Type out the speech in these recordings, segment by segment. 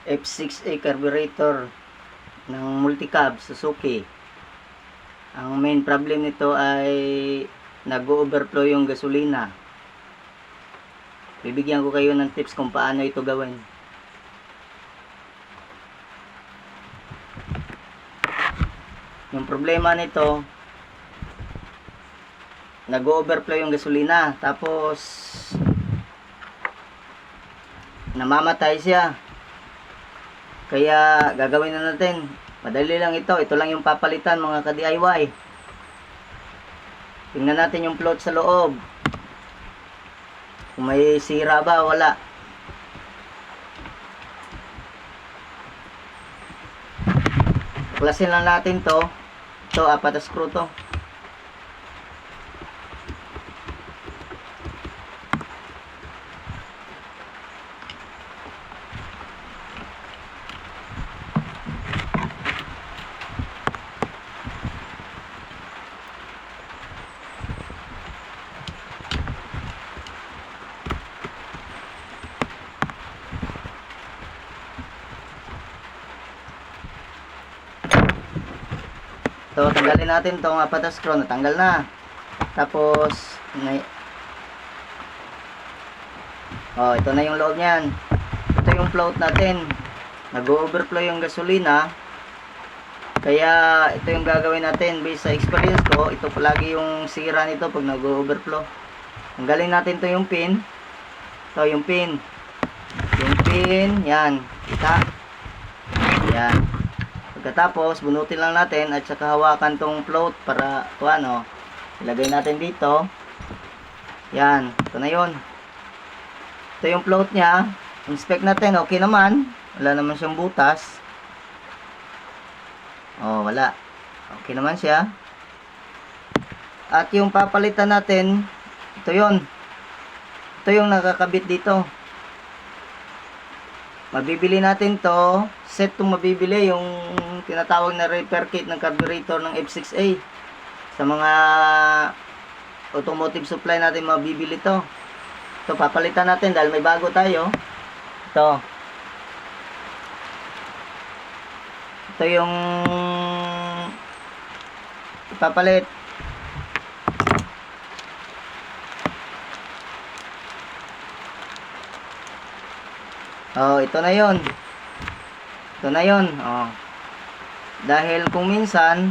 F6A carburetor ng multicab Suzuki. Ang main problem nito ay nag-overflow yung gasolina. Bibigyan ko kayo ng tips kung paano ito gawin. Yung problema nito, nag-overflow yung gasolina, tapos namamatay siya. Kaya gagawin na natin, madali lang ito. Ito lang yung papalitan, mga ka-DIY. Tingnan natin yung float sa loob, kung may sira ba, wala. Tuklasin lang natin to. Ito, 4 na screw to. So, tanggalin natin itong 4 na screw. Natanggal na. Tapos, ito na yung loob niyan. Ito yung float natin. Nag-overflow yung gasolina. Kaya, ito yung gagawin natin. Based sa experience ko, ito palagi yung sira nito pag nag-overflow. Tanggalin natin ito yung pin. Ito yung pin. Yung pin, yan. Kita. Yan. Pagkatapos, bunutin lang natin at saka hawakan tong float para ilagay natin dito. Yan, ito na yun. Ito yung float nya. Inspect natin, okay naman. Wala naman siyang butas. Wala. Okay naman siya. At yung papalitan natin, ito yun. Ito yung nakakabit dito. Mabibili natin to, set to mabibili yung tinatawag na repair kit ng carburetor ng F6A. Sa mga automotive supply natin mabibili to. Ito papalitan natin dahil may bago tayo. Ito yung ipapalit. Ito na yun. Ito na yun. Dahil kung minsan,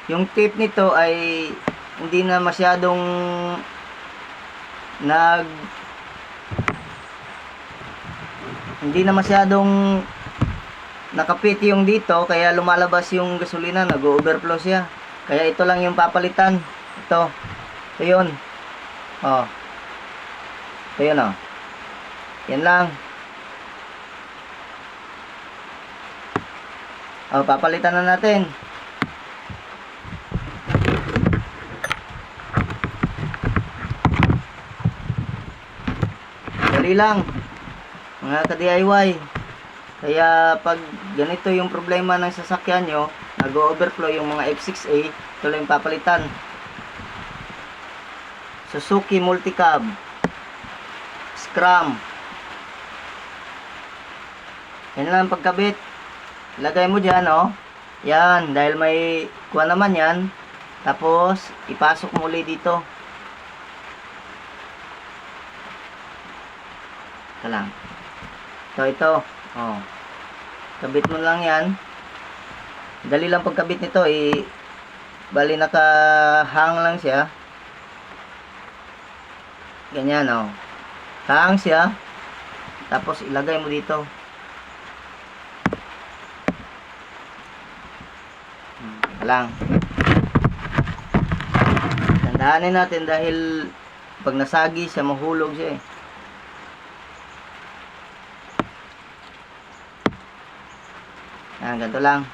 yung tip nito ay hindi na masyadong nakapit yung dito, kaya lumalabas yung gasolina, nag-overflow siya. Kaya ito lang yung papalitan. Ito yun. Ito yun. Yan lang. Papalitan na natin. Dali lang, mga ka-DIY. Kaya pag ganito yung problema ng sasakyan nyo, nag-overflow yung mga F6A, ito lang yung papalitan. Suzuki Multicab Scram. Yan lang pagkabit. Lagay mo dyan, yan, dahil may kuha naman yan. Tapos ipasok mo ulit dito. Ito lang. Ito. Kabit mo lang yan. Dali lang pagkabit nito, bali nakahang lang siya. Ganyan, hang siya. Tapos ilagay mo dito. Lang. Tandaanin natin dahil pag nasagi siya, mahulog siya. Ganito lang.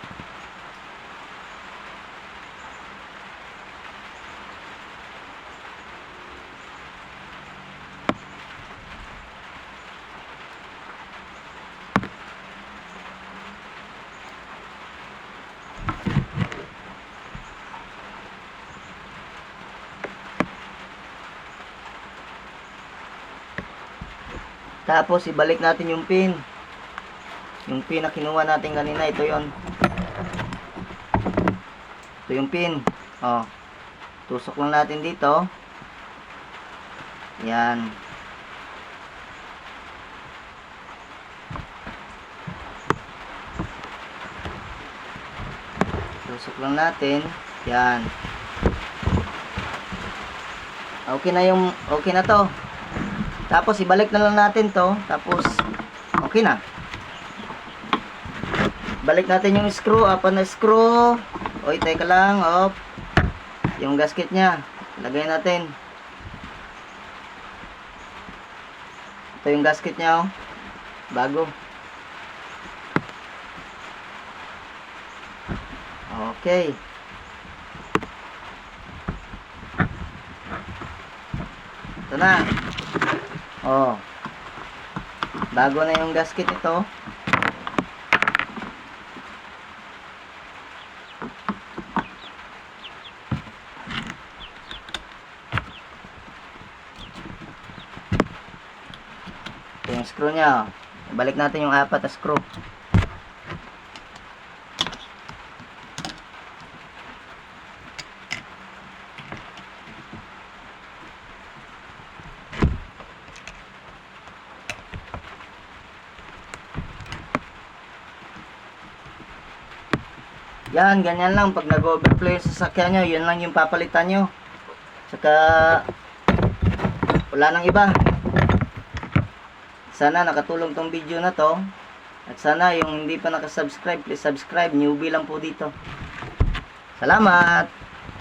Tapos ibalik natin yung pin. Yung pin na kinuha natin kanina, ito yon. Ito yung pin. Oh. Tusok lang natin dito. Yan. Tusok lang natin. Yan. Okay na to. Tapos ibalik na lang natin to. Tapos okay na. Balik natin yung screw, apat na screw. Oy, teka lang, op. Yung gasket niya, lagay natin. Ito yung gasket niya, oh. Bago. Okay. Ito na. Oh. Bago na yung gasket nito. Ito yung screw niya. Balik natin yung apat na screw. Yan, ganyan lang. Pag nag-overflow yung sasakyan nyo, yun lang yung papalitan nyo. Saka, wala nang iba. Sana nakatulong tong video na to. At sana yung hindi pa nakasubscribe, please subscribe. Newbie lang po dito. Salamat!